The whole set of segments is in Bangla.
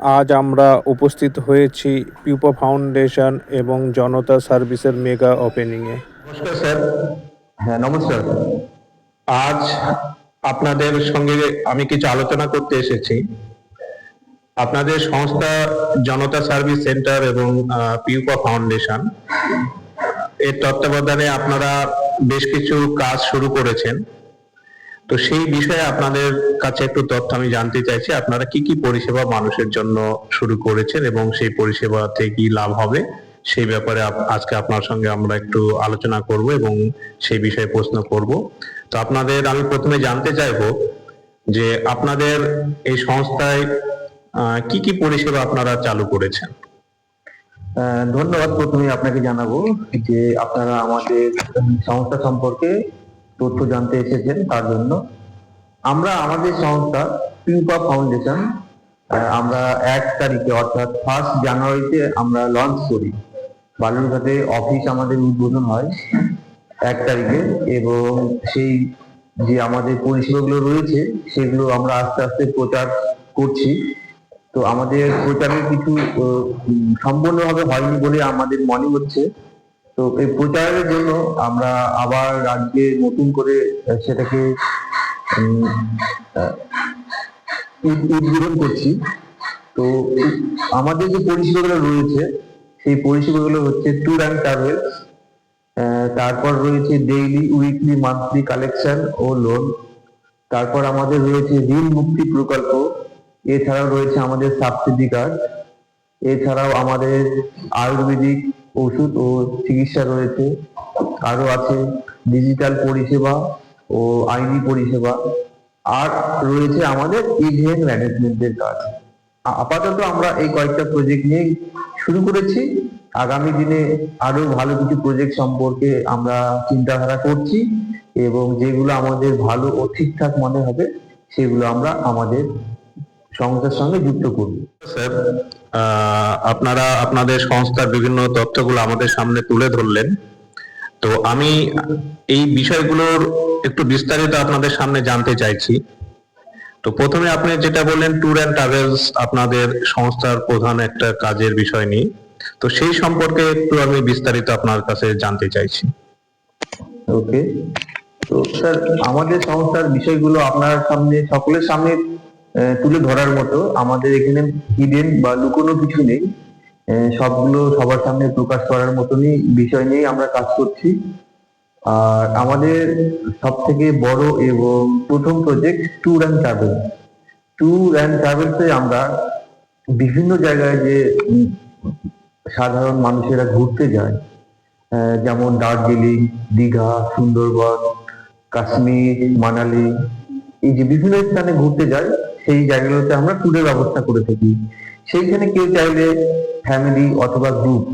আজ আমরা উপস্থিত হয়েছি পিউপা ফাউন্ডেশন এবং জনতা সার্ভিসের মেগা ওপেনিংয়ে। নমস্কার স্যার। হ্যাঁ, নমস্কার। আজ আপনাদের সঙ্গে আমি কিছু আলোচনা করতে এসেছি। আপনাদের সংস্থা জনতা সার্ভিস সেন্টার এবং পিউপা ফাউন্ডেশন এর তত্ত্বাবধানে আপনারা বেশ কিছু কাজ শুরু করেছেন। তো সেই বিষয়ে আপনাদের কাছে একটু তথ্য আমি জানতে চাইছি, আপনারা কি কি পরিষেবা মানুষের জন্য শুরু করেছেন এবং সেই পরিষেবাতে কি লাভ হবে সেই ব্যাপারে আজকে আপনার সঙ্গে আমরা একটু আলোচনা করব এবং সেই বিষয়ে প্রশ্ন করব। তো আপনাদের আমি প্রথমে জানতে চাইবো যে আপনাদের এই সংস্থায় কি কি পরিষেবা আপনারা চালু করেছেন। ধন্যবাদ। প্রথমে আপনাকে জানাবো যে আপনারা আমাদের সংস্থা সম্পর্কে তথ্য জানতে এসেছেন, তার জন্য আমরা আমাদের সংস্থা পিউপা ফাউন্ডেশন আমরা 1 তারিখে অর্থাৎ 1 জানুয়ারিতে আমরা লঞ্চ করি। বালুরঘাটে অফিস আমাদের উদ্বোধন হয় 1 তারিখে, এবং সেই যে আমাদের পরিষেবাগুলো রয়েছে সেগুলো আমরা আস্তে আস্তে প্রচার করছি। তো আমাদের প্রচারের কিছু সম্পূর্ণভাবে হয়নি বলে আমাদের মনে হচ্ছে। তো এই প্রচারের জন্য আমরা আবার আজকে নতুন করে সেটাকে উদ্বোধন করছি। তো আমাদের যে পরিষেবাগুলো রয়েছে সেই পরিষেবাগুলো হচ্ছে ট্যুর অ্যান্ড ট্রাভেলস, তারপর রয়েছে ডেইলি, উইকলি, মান্থলি কালেকশন ও লোন, তারপর আমাদের রয়েছে ঋণ মুক্তি প্রকল্প, এছাড়াও রয়েছে আমাদের সাবসিডি কার্ড, এছাড়াও আমাদের আয়ুর্বেদিক ওষুধ ও চিকিৎসা রয়েছে, আরো আছে ডিজিটাল পরিষেবা ও আইনি পরিষেবা, আর রয়েছে আমাদের ইভেন্ট ম্যানেজমেন্টের কাজ। আপাতত আমরা এই কয়েকটা প্রজেক্ট নিয়ে শুরু করেছি। আগামী দিনে আরো ভালো কিছু প্রজেক্ট সম্পর্কে আমরা চিন্তাধারা করছি, এবং যেগুলো আমাদের ভালো ও ঠিকঠাক মনে হবে সেগুলো আমরা আমাদের সংস্থার সঙ্গে যুক্ত করব। স্যার, আপনারা আপনাদের সংস্থার বিভিন্ন তথ্যগুলো আমাদের সামনে তুলে ধরলেন। তো আমি এই বিষয়গুলোর একটু বিস্তারিত আপনাদের সামনে জানতে চাইছি। তো প্রথমে আপনি যেটা বললেন ট্যুর অ্যান্ড ট্রাভেলস আপনাদের সংস্থার প্রধান একটা কাজের বিষয় নিয়ে, তো সেই সম্পর্কে একটু আমি বিস্তারিত আপনার কাছে জানতে চাইছি। ওকে। তো স্যার, আমাদের সংস্থার বিষয়গুলো আপনার সামনে, সকলের সামনে তুলে ধরার মতো আমাদের এখানে হিডেন বা লুকোনো কিছু নেই। সবগুলো সবার সামনে প্রকাশ করার মতনই বিষয় নিয়ে আমরা কাজ করছি। আর আমাদের সব থেকে বড় এবং প্রথম project tour and travel. Tour and ট্রাভেলসে আমরা বিভিন্ন জায়গায় যে সাধারণ মানুষেরা ঘুরতে যায়, যেমন দার্জিলিং, দীঘা, সুন্দরবন, কাশ্মীর, মানালি, এই যে বিভিন্ন স্থানে ঘুরতে যায়, সেই জায়গাগুলোতে আমরা ট্যুরের ব্যবস্থা করে থাকি। সেইখানে কেউ চাইলে ফ্যামিলি অথবা গ্রুপ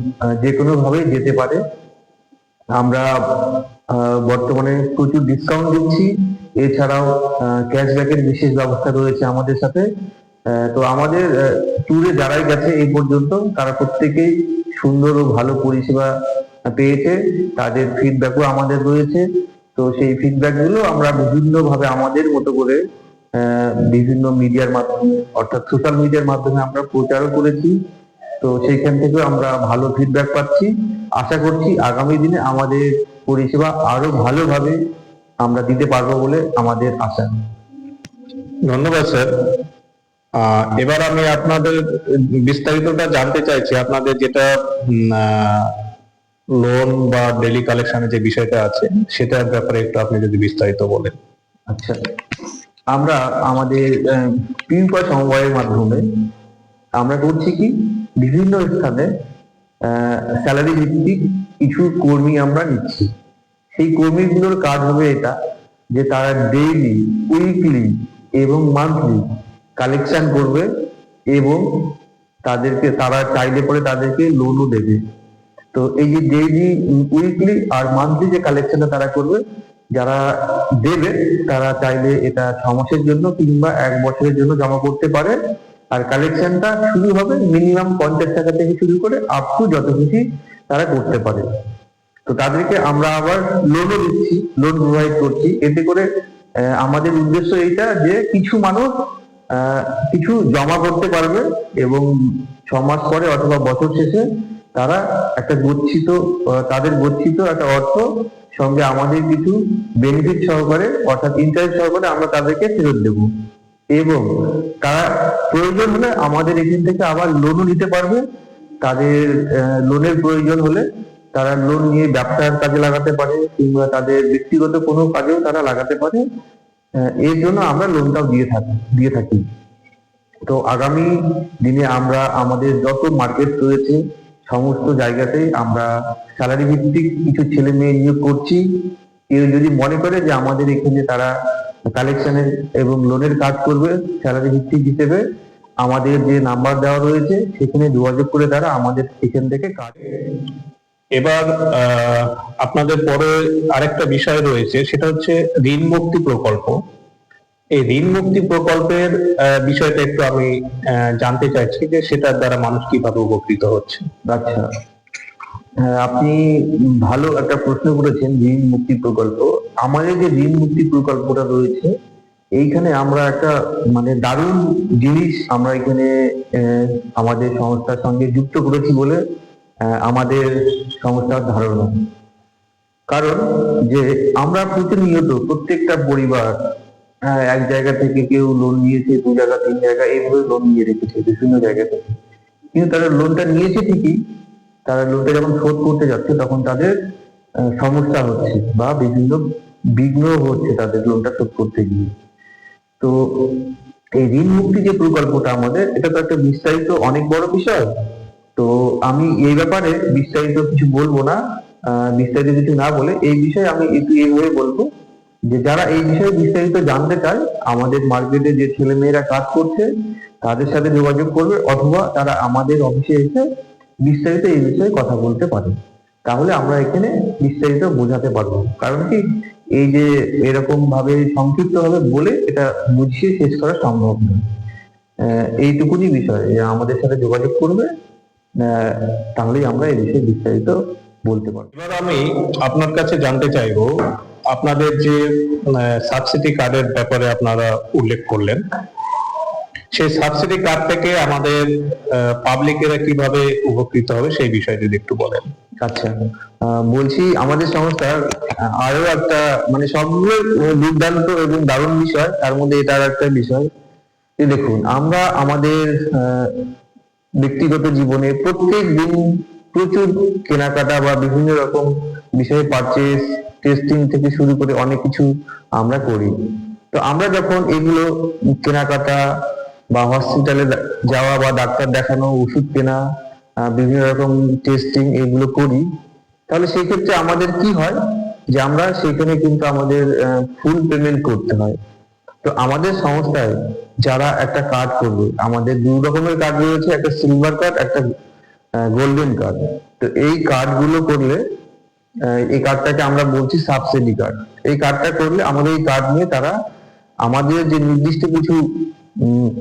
যে কোনো ভাবে যেতে পারে। আমরা বর্তমানে প্রচুর ডিসকাউন্ট দিচ্ছি, এছাড়াও ক্যাশব্যাকের বিশেষ ব্যবস্থা রয়েছে আমাদের সাথে। তো আমাদের ট্যুরে যারাই গেছে এই পর্যন্ত তারা প্রত্যেকেই সুন্দর ও ভালো পরিষেবা পেয়েছে, তাদের ফিডব্যাকও আমাদের রয়েছে। তো সেই ফিডব্যাক গুলো আমরা বিভিন্ন ভাবে আমাদের মতো করে বিভিন্ন মিডিয়ার মাধ্যমে, অর্থাৎ সোশ্যাল মিডিয়ার মাধ্যমে আমরা প্রচারও করেছি। তো সেইখান থেকেও আমরা ভালো ফিডব্যাক পাচ্ছি। আশা করছি আগামী দিনে আমাদের পরিষেবা আরো ভালোভাবে আমরা দিতে পারবো বলে আমাদের আশা। ধন্যবাদ স্যার। এবার আমি আপনাদের বিস্তারিতটা জানতে চাইছি, আপনাদের যেটা লোন বা ডেইলি কালেকশনের যে বিষয়টা আছে সেটার ব্যাপারে একটু আপনি যদি বিস্তারিত বলেন। আচ্ছা, আমরা আমাদের পিউপা সমবায়ের মাধ্যমে আমরা করছি কি, বিভিন্ন স্থানে স্যালারি ভিত্তিক কিছু কর্মী আমরা নিচ্ছি। সেই কর্মীগুলোর কাজ হবে এটা যে তারা ডেইলি, উইকলি এবং মান্থলি কালেকশন করবে, এবং তাদেরকে তারা চাইলে পরে তাদেরকে লোনও দেবে। তো এই যে ডেইলি, উইকলি আর মান্থলি যে কালেকশনটা তারা করবে, যারা দেবে তারা চাইলে এটা 6 মাসের জন্য কিংবা 1 বছরের জন্য জমা করতে পারে। আর কালেকশনটা শুরু হবে মিনিমাম 50 টাকা থেকে শুরু করে আপ টু যত খুশি তারা করতে পারে। তো তাদেরকে আমরা আবার লোনও দিচ্ছি, লোন প্রোভাইড করছি। এতে করে আমাদের উদ্দেশ্য এইটা যে কিছু মানুষ কিছু জমা করতে পারবে এবং 6 মাস পরে অথবা বছর শেষে তারা একটা তাদের গচ্ছিত একটা অর্থ সঙ্গে আমাদের কিছু বেনিফিট সহকারে অর্থাৎ ইন্টারেস্ট সহকারে আমরা তাদেরকে ফেরত দেবো। এবং তারা প্রয়োজন হলে আমাদের এখান থেকে আবার লোনও নিতে পারবে। তাদের লোনের প্রয়োজন হলে তারা লোন নিয়ে ব্যবসার কাজে লাগাতে পারে কিংবা তাদের ব্যক্তিগত কোনো কাজেও তারা লাগাতে পারে। এর জন্য আমরা লোনটাও দিয়ে থাকি। তো আগামী দিনে আমরা আমাদের যত মার্কেট রয়েছে সমস্ত জায়গাতেই আমরা স্যালারি ভিত্তিক কিছু ছেলে মেয়ে নিয়োগ করছি। কেউ যদি মনে করে যে আমাদের এখানে তারা কালেকশনের এবং লোনের কাজ করবে স্যালারি ভিত্তিক হিসেবে, আমাদের যে নাম্বার দেওয়া রয়েছে সেখানে যোগাযোগ করে তারা আমাদের এখান থেকে কাজ। এবার আপনাদের পরে আরেকটা বিষয় রয়েছে, সেটা হচ্ছে ঋণ মুক্তি প্রকল্প। এই ঋণ মুক্তি প্রকল্পের বিষয়টা একটু আমি জানতে চাইছি যে সেটার দ্বারা মানুষ কিভাবে উপকৃত হচ্ছে। আচ্ছা, হ্যাঁ, আপনি ভালো একটা প্রশ্ন করেছেন। ঋণ মুক্তি প্রকল্প, আমাদের যে ঋণ মুক্তি প্রকল্পটা রয়েছে এইখানে আমরা একটা মানে দারুণ জিনিস আমরা এখানে আমাদের সংস্থার সঙ্গে যুক্ত করেছি বলে আমাদের সংস্থার ধারণা। কারণ যে আমরা প্রতিনিয়ত প্রত্যেকটা পরিবার এক জায়গা থেকে কেউ লোন নিয়েছে, 2 জায়গা 3 জায়গা এইভাবে লোন নিয়ে রেখেছে বিভিন্ন জায়গা থেকে, কিন্তু তারা লোনটা নিয়েছে ঠিকই, তারা লোনটা যখন শোধ করতে যাচ্ছে তখন তাদের সমস্যা হচ্ছে বা বিভিন্ন বিঘ্ন হচ্ছে তাদের লোনটা শোধ করতে গিয়ে। তো এই ঋণ মুক্তি যে প্রকল্পটা আমাদের, এটা তো একটা বিস্তারিত অনেক বড় বিষয়। তো আমি এই ব্যাপারে বিস্তারিত কিছু বলবো না। বিস্তারিত কিছু না বলে এই বিষয়ে আমি একটু এইভাবে বলবো যে যারা এই বিষয়ে বিস্তারিত জানতে চায় আমাদের মার্কেটে যে ছেলে মেয়েরা কাজ করছে তাদের সাথে যোগাযোগ করবে, অথবা তারা আমাদের অফিসে এসে বিস্তারিত এই বিষয়ে কথা বলতে পারে। তাহলে আমরা এখানে বিস্তারিত বোঝাতে পারবো। কারণ কি, এই যে এরকম ভাবে সংক্ষিপ্ত ভাবে বলে এটা বুঝিয়ে শেষ করা সম্ভব নয়। এইটুকুনি বিষয়, আমাদের সাথে যোগাযোগ করবে, তাহলেই আমরা এই বিষয়ে বিস্তারিত বলতে পারবো। এবার আমি আপনার কাছে জানতে চাইবো, আপনাদের যে সাবসিডি কার্ডের ব্যাপারে আপনারা উল্লেখ করলেন, সেই সাবসিডি কার্ড থেকে আমাদের পাবলিকেরা কিভাবে উপকৃত হবে সেই বিষয়ে যদি একটু বলেন। আচ্ছা, বলছি আমাদের সংস্থার আরো একটা মানে সবগুলো দুর্দান্ত এবং দারুণ বিষয়, তার মধ্যে এটার একটা বিষয় যে দেখুন, আমরা আমাদের ব্যক্তিগত জীবনে প্রত্যেক দিন প্রচুর কেনাকাটা বা বিভিন্ন রকম বিষয়ে পারচেস, টেস্টিং থেকে শুরু করে অনেক কিছু আমরা করি। তো আমরা যখন এগুলো কেনাকাটা বা হসপিটালে যাওয়া বা ডাক্তার দেখানো, ওষুধ কেনা, বিভিন্ন রকম টেস্টিং এগুলো করি, তাহলে সেই ক্ষেত্রে আমাদের কি হয় যে আমরা সেখানে কিন্তু আমাদের ফুল পেমেন্ট করতে হয়। তো আমাদের সংস্থায় যারা একটা কার্ড করবে, আমাদের 2 রকমের কার্ড রয়েছে, একটা সিলভার কার্ড, একটা গোল্ডেন কার্ড। তো এই কার্ড গুলো করলে, এই কার্ডটাকে আমরা বলছি সাবসিডি কার্ড। এই কার্ডটা করলে আমাদের এই কার্ড নিয়ে তারা আমাদের যে নির্দিষ্ট কিছু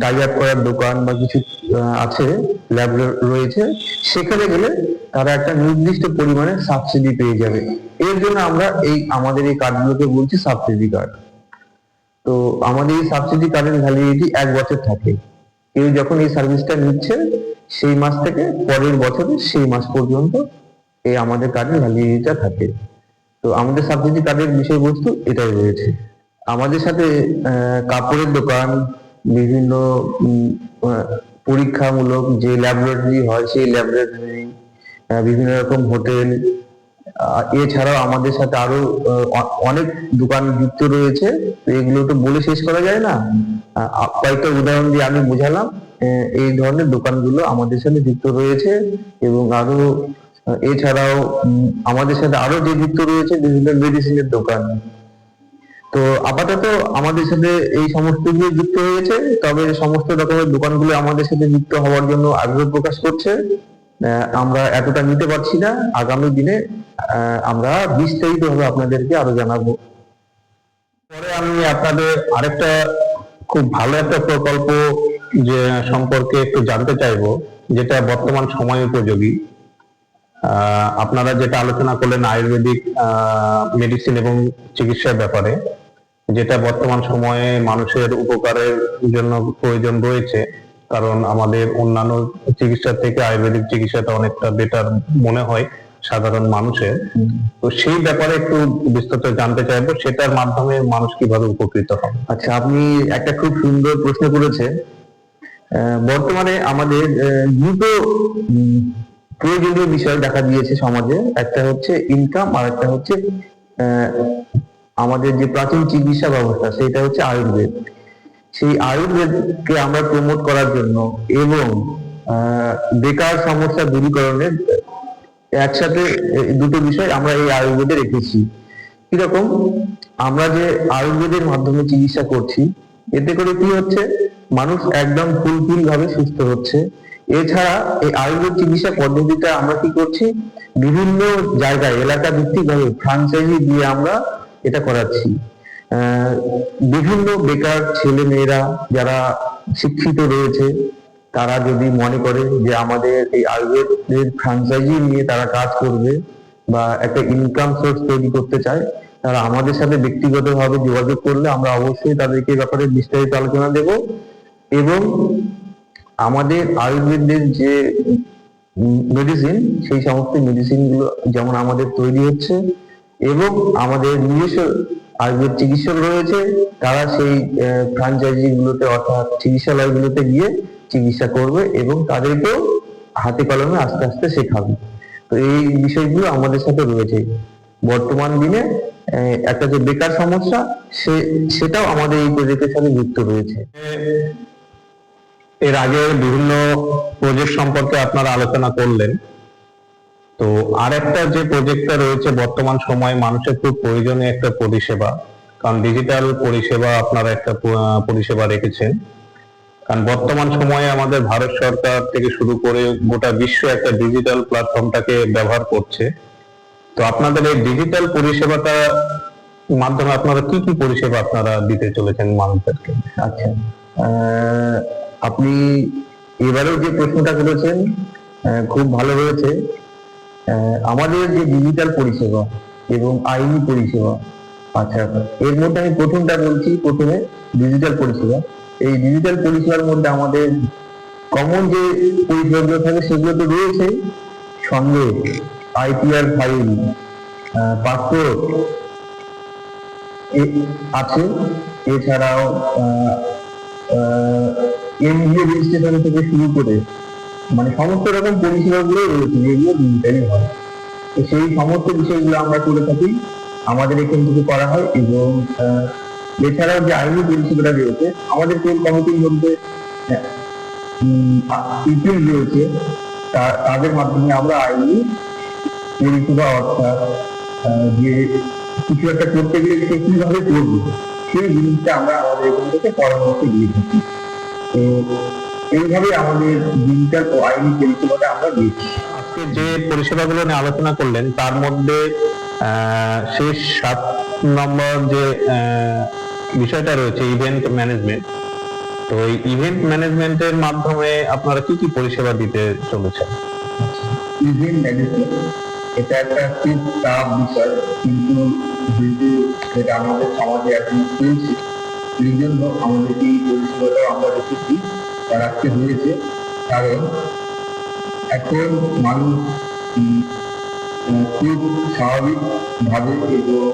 টাই আপ করার দোকান বা কিছু আছে, ল্যাব রয়েছে, সেখানে গেলে তারা একটা নির্দিষ্ট পরিমাণে সাবসিডি পেয়ে যাবে। এর জন্য আমরা আমাদের এই কার্ডগুলোকে বলছি সাবসিডি কার্ড। তো আমাদের এই সাবসিডি কার্ডের ভ্যালিডিটি 1 বছর থাকে। কেউ যখন এই সার্ভিসটা নিচ্ছে সেই মাস থেকে পরের বছরে সেই মাস পর্যন্ত এই আমাদের কার্ডের ভ্যালিডিটিটা থাকে। তো আমাদের সাবসিডি কার্ডের বিষয়বস্তু এটাই রয়েছে। আমাদের সাথে কাপড়ের দোকান, বিভিন্ন পরীক্ষামূলক যে ল্যাবরেটরি হয় সেই ল্যাবরেটরি, বিভিন্ন রকম হোটেল, এছাড়াও আমাদের সাথে আরো অনেক দোকান যুক্ত রয়েছে। তো এগুলো তো বলে শেষ করা যায় না, কয়েকটা উদাহরণ দিয়ে আমি বোঝালাম। এই ধরনের দোকানগুলো আমাদের সাথে যুক্ত রয়েছে। এবং আরো এছাড়াও আমাদের সাথে আরো যে যুক্ত রয়েছে বিভিন্ন মেডিসিনের দোকান। তো আপাতত আমাদের সাথে এই সমস্ত গুলো যুক্ত হয়েছে, তবে সমস্ত রকমের দোকানগুলো আমাদের সাথে যুক্ত হওয়ার জন্য আগ্রহ প্রকাশ করছে। আমরা এতটা নিতে পারছি না, আগামী দিনে আমরা বিস্তারিত ভাবে আপনাদেরকে আরো জানাবো। পরে আমি আপনাদের আরেকটা খুব ভালো একটা প্রকল্প যে সম্পর্কে একটু জানতে চাইবো, যেটা বর্তমান সময় উপযোগী। আপনারা যেটা আলোচনা করলেন আয়ুর্বেদিক মেডিসিন এবং চিকিৎসার ব্যাপারে, যেটা বর্তমান সময়ে মানুষের উপকারের জন্য প্রয়োজন রয়েছে, কারণ আমাদের অন্যান্য চিকিৎসা থেকে আয়ুর্বেদিক চিকিৎসাটা অনেকটা বেটার মনে হয় সাধারণ মানুষের। তো সেই ব্যাপারে একটু বিস্তারিত জানতে চাইবো, সেটার মাধ্যমে মানুষ কিভাবে উপকৃত হবে। আচ্ছা, আপনি একটা খুব সুন্দর প্রশ্ন করেছেন। বর্তমানে আমাদের দুটো প্রয়োজনীয় বিষয় দেখা দিয়েছে সমাজে। একটা হচ্ছে ইনকাম, আর একটা হচ্ছে আহ, আমাদের যে প্রাচীন চিকিৎসা ব্যবস্থা, সেটা হচ্ছে আয়ুর্বেদ। সেই আয়ুর্বেদকে আমরা প্রমোট করার জন্য এবং বেকার সমস্যা দূরীকরণের একসাথে দুটো বিষয় আমরা এই আয়ুর্বেদে রেখেছি। কিরকম? আমরা যে আয়ুর্বেদের মাধ্যমে চিকিৎসা করছি, এতে করে কি হচ্ছে, মানুষ একদম ফুলফিল ভাবে সুস্থ হচ্ছে। এছাড়া এই আয়ুর্বেদ চিকিৎসা পদ্ধতিটা আমরা কি করছি, বিভিন্ন জায়গায় এলাকা ভিত্তিক ভাবে ফ্রাঞ্চাইজি দিয়ে আমরা এটা করাচ্ছি। বিভিন্ন বেকার ছেলে মেয়েরা যারা শিক্ষিত রয়েছে, তারা যদি মনে করে যে আমাদের এই আয়ুর্বেদের ফ্রাঞ্চাইজি নিয়ে তারা কাজ করবে বা একটা ইনকাম সোর্স তৈরি করতে চায়, তারা আমাদের সাথে ব্যক্তিগতভাবে যোগাযোগ করলে আমরা অবশ্যই তাদেরকে এই ব্যাপারে বিস্তারিত আলোচনা দেব। এবং আমাদের আয়ুর্বেদের যে মেডিসিন, সেই সমস্ত মেডিসিন গুলো যেমন আমাদের তৈরি হচ্ছে, এবং আমাদের নিজস্ব আয়ুর্বেদ চিকিৎসক রয়েছে, তারা সেই ফ্রাঞ্চাইজি গুলোতে অর্থাৎ চিকিৎসালয়গুলোতে গিয়ে চিকিৎসা করবে এবং তাদেরকেও হাতে কলমে আস্তে আস্তে শেখাবে। তো এই বিষয়গুলো আমাদের সাথে রয়েছে। বর্তমান দিনে একটা যে বেকার সমস্যা, সেটাও আমাদের এই প্রজেক্টের সাথে যুক্ত রয়েছে। এর আগে বিভিন্ন প্রজেক্ট সম্পর্কে আপনারা আলোচনা করলেন, তো আরেকটা যে প্রজেক্টটা রয়েছে বর্তমান সময়ে মানুষের খুব প্রয়োজনীয় একটা পরিষেবা, কারণ ডিজিটাল পরিষেবা আপনারা একটা পরিষেবা রেখেছেন। কারণ বর্তমান সময়ে আমাদের ভারত সরকার থেকে শুরু করে গোটা বিশ্ব একটা ডিজিটাল প্ল্যাটফর্মটাকে ব্যবহার করছে। তো আপনাদের এই ডিজিটাল পরিষেবাটা মাধ্যমে আপনারা কি কি পরিষেবা আপনারা দিতে চলেছেন মানুষদেরকে? আচ্ছা, আপনি এবারেও যে প্রশ্নটা করেছেন খুব ভালো হয়েছে। আমাদের যে ডিজিটাল পরিষেবা এবং আইনি পরিষেবা, আচ্ছা, এর মধ্যে আমি প্রথমটা বলছি। প্রথমে ডিজিটাল পরিষেবা। এই ডিজিটাল পরিষেবার মধ্যে আমাদের কমন যে পরিষেবাগুলো থাকে সেগুলো তো রয়েছে, সঙ্গে আইপিআর ফাইল, পাসপোর্ট আছে। এছাড়াও এনজিও রেজিস্ট্রেশন থেকে শুরু করে মানে সমস্ত রকম পরিষেবাগুলো রয়েছে, যেগুলো ডিজিটালি হয়। তো সেই সমস্ত বিষয়গুলো আমরা করে থাকি, আমাদের এখান থেকে করা হয়। এবং এছাড়াও যে আইনি পরিষেবাটা রয়েছে, আমাদের কোর কমিটির মধ্যে ইপিল রয়েছে, তাদের মাধ্যমে আমরা আইনি পরিষেবা, অর্থাৎ যে কিছু একটা করতে গেলে সে কিভাবে করবো, সেই জিনিসটা আমরা আমাদের এখান থেকে পরামর্শ দিয়ে থাকি। তো এইভাবে আমাদের ডিজিটাল ও আইনি পরিষেবাটা আমরা দিয়েছি। আজকে যে পরিষেবাগুলো নিয়ে আলোচনা করলেন, তার মধ্যে শেষ 7 নম্বর যে বিষয়টা রয়েছে ইভেন্ট ম্যানেজমেন্ট। তো এই ইভেন্ট ম্যানেজমেন্টের মাধ্যমে আপনারা কি কি পরিষেবা দিতে চলেছেন? ইভেন্ট ম্যানেজমেন্ট এটা একটা খুব টাফ বিষয়, কিন্তু যেহেতু এটা আমাদের সমাজে এখন চলছে, এই জন্য আমাদের এই পরিষেবাটা আমরা রেখেছি বা রাখতে হয়েছে। কারণ এখন মানুষ খুব স্বাভাবিক ভাবে এবং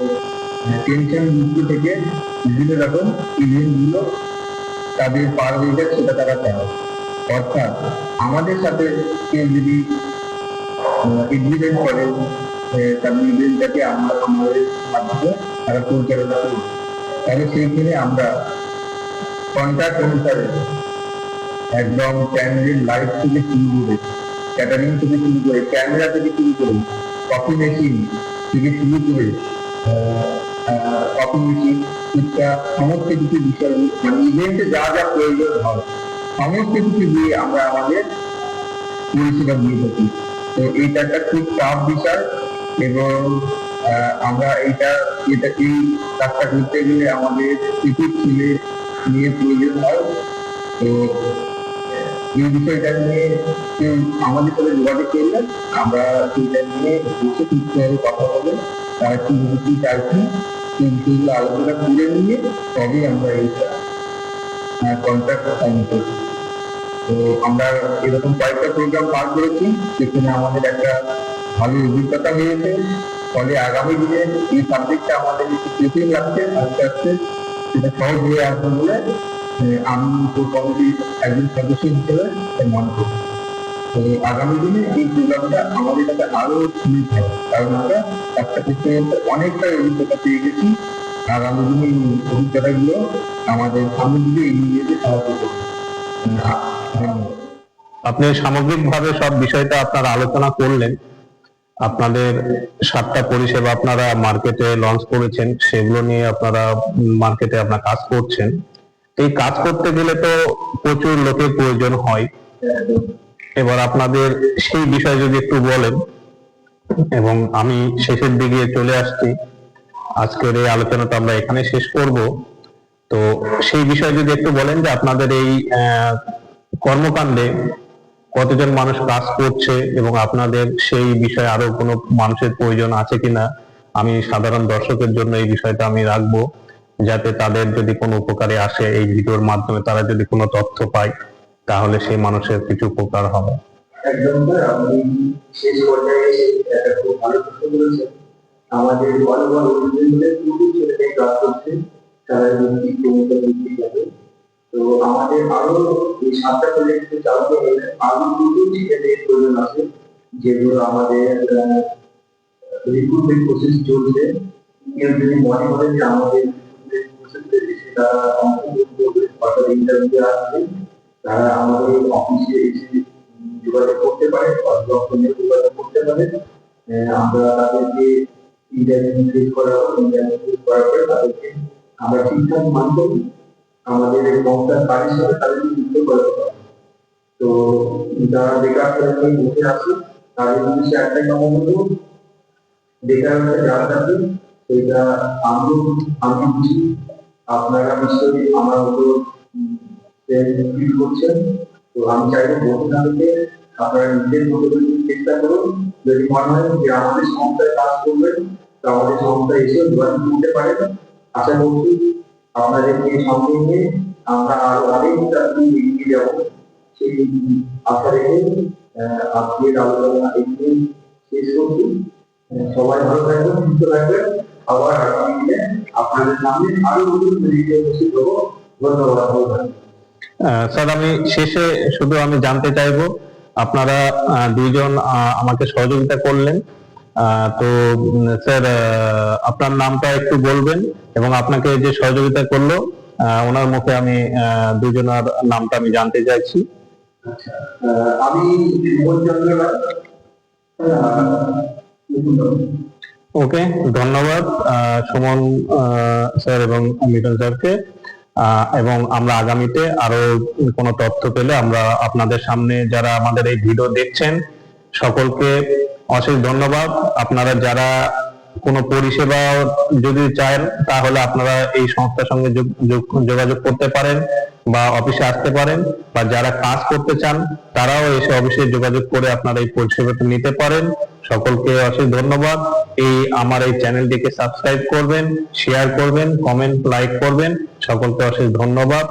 টেনশন মুক্ত থেকে বিভিন্ন রকম ইভেন্টগুলো তাদের পার হয়ে যায়, সেটা তারা চায়। অর্থাৎ আমাদের সাথে কেউ যদি এগ্রিমেন্ট করে, তাদের ইভেন্টটাকে আমরা আমাদের মাধ্যমে তারা পরিচালনা করি, তাহলে সেইখানে আমরা কন্ট্রাক্ট অনুসারে একদম ক্যান্ডেল লাইট থেকে শুরু করে, ক্যাটারিং থেকে শুরু করে, ক্যামেরা থেকে শুরু করে, কফি মেশিন থেকে শুরু করে, কফি মেশিন, সমস্ত কিছু বিষয়, মানে ইভেন্টে যা যা প্রয়োজন হয় সমস্ত কিছু দিয়ে আমরা আমাদের পরিষেবা দিয়ে থাকি। তো এইটা একটা খুব টাফ বিষয়, এবং আমরা এই কাজটা করতে গেলে আমাদের প্রচুর ছেলে নিয়ে প্রয়োজন হয়। তো এই বিষয়টা নিয়ে কেউ আমাদের সাথে যোগাযোগ করলে আমরা সেইটা নিয়ে বসে ঠিকভাবে কথা বলে তারা কি চাইছি সেইগুলো আলোচনা করে নিয়ে তবেই আমরা এইটা কন্ট্রাক্ট সাইন করি। তো আমরা এরকম কয়েকটা প্রোগ্রাম পার করেছি, সেখানে আমাদের একটা ভালো অভিজ্ঞতা হয়েছে। ফলে আগামী দিনে এই সাবজেক্টটা আমাদের একটু কঠিন লাগছে, আস্তে আস্তে সেটা সহজ হয়ে আসবে বলে আমি কমিটির একজন সদস্য হিসেবে মনে করি। তো আগামী দিনে এই প্রোগ্রামটা আমাদের কাছে আরো স্মুথ হবে, কারণ আমরা একটা ক্ষেত্রে অনেকটা অভিজ্ঞতা পেয়ে গেছি। আগামী দিনে এই অভিজ্ঞতাগুলো আমাদের সামনের দিকে এগিয়ে যেতে সাহায্য করবে। ধন্যবাদ। আপনি সামগ্রিকভাবে সব বিষয়টা আপনারা আলোচনা করলেন। আপনাদের 7টা পরিষেবা আপনারা মার্কেটে লঞ্চ করেছেন, সেগুলো নিয়ে আপনারা মার্কেটে আপনার কাজ করছেন। এই কাজ করতে গেলে তো প্রচুর লোকের প্রয়োজন হয়। এবার আপনাদের সেই বিষয় যদি একটু বলেন, এবং আমি শেষের দিকে চলে আসছি। আজকের এই আলোচনাটা আমরা এখানে শেষ করব। তো সেই বিষয়ে যদি একটু বলেন যে আপনাদের এই কর্মকাণ্ডে কতজন মানুষ কাজ করছে এবং আপনাদের সেই বিষয়ে আরো কোনো মানুষের প্রয়োজন আছে কিনা, আমি সাধারণ দর্শকের জন্য এই বিষয়টা আমি রাখবো, যাতে তাদের যদি কোনো উপকারে আসে এই ভিডিওর মাধ্যমে, তারা যদি কোনো তথ্য পায় তাহলে সেই মানুষের কিছু উপকার হবে। একদম স্যার, আপনি শেষ পর্যায়ে এসে একটা খুব ভালো প্রশ্ন করেছেন। আমাদের বড় বড় উদ্যোগগুলো খুবই ছেলেদের কাজ করছে, তারা যদি ভূমিকা বৃদ্ধি যাবে। তো আমাদের আরো এই 7টা প্রজেক্টে চালাতে গেলে আরো প্রচুর ছেলেদের প্রয়োজন আছে, যেগুলো আমাদের রিক্রুটমেন্ট প্রসেস চলছে। কেউ যদি মনে করেন যে আমাদের প্রসেসে এসে তারা অংশগ্রহণ করবে, অর্থাৎ ইন্টারভিউ আসবে, তারা আমাদের অফিসে এসে যোগাযোগ করতে পারে, অথবা ফোনে যোগাযোগ করতে পারে। আমরা তাদেরকে ইন্টারভিউ করার পরে তাদেরকে আমরা ঠিকঠাক মান করি, আমাদের সংস্থার কাজের সাথে তাদেরকে যুক্ত করতে পারি। তো যারা বেকার ছেলেমেয়ে বসে আছে তাদের উদ্দেশ্যে একটাই কথা বলবো, বেকার যারা থাকে সেটা আমি বুঝি, আপনারা নিশ্চয়ই আমার মতো ফিল করছেন। তো আমি চাইবো বসে না থেকে আপনারা নিজের মতো করে চেষ্টা করুন। যদি মনে হয় যে আমাদের সংস্থায় কাজ করবেন, তো আমাদের সংস্থায় এসে যোগাযোগ করতে পারেন। আশা করছি আপনাদেরকে সঙ্গে নিয়ে আমরা আরো অনেকটা এগিয়ে যাব, সেই আশা রেখে আজকের আলোচনা এখানে শেষ করছি। সবাই ভালো থাকবেন, সুস্থ থাকবেন। আবার আগামী দিনে আপনাদের সামনে আরো নতুন ভিডিও উপস্থিত হবো। ধন্যবাদ। স্যার, আমি শেষে শুধু আমি জানতে চাইবো, আপনারা দুইজন আমাকে সহযোগিতা করলেন। তো স্যার, আপনার নামটা একটু বলবেন, এবং আপনাকে যে সহযোগিতা করলো ওনার মুখে আমি দুজনের নামটা আমি জানতে চাইছি। আমি সুমনচন্দ্র রায়। ওকে, ধন্যবাদ সুমন স্যার এবং মিঠুন স্যারকে। এবং আমরা আগামীতে আরো কোনো তথ্য পেলে আমরা আপনাদের সামনে, যারা আমাদের এই ভিডিও দেখছেন সকলকে অশেষ ধন্যবাদ। আপনারা যারা কোনো পরিষেবা যদি চান তাহলে আপনারা এই সংস্থার সঙ্গে যোগাযোগ করতে পারেন বা অফিসে আসতে পারেন, বা যারা কাজ করতে চান তারাও এসে অফিসে যোগাযোগ করে আপনারা এই পরিষেবাটা নিতে পারেন। সকলকে অশেষ ধন্যবাদ। আমার এই চ্যানেলটিকে সাবস্ক্রাইব করবেন, শেয়ার করবেন, কমেন্ট, লাইক করবেন। সকলকে অশেষ ধন্যবাদ।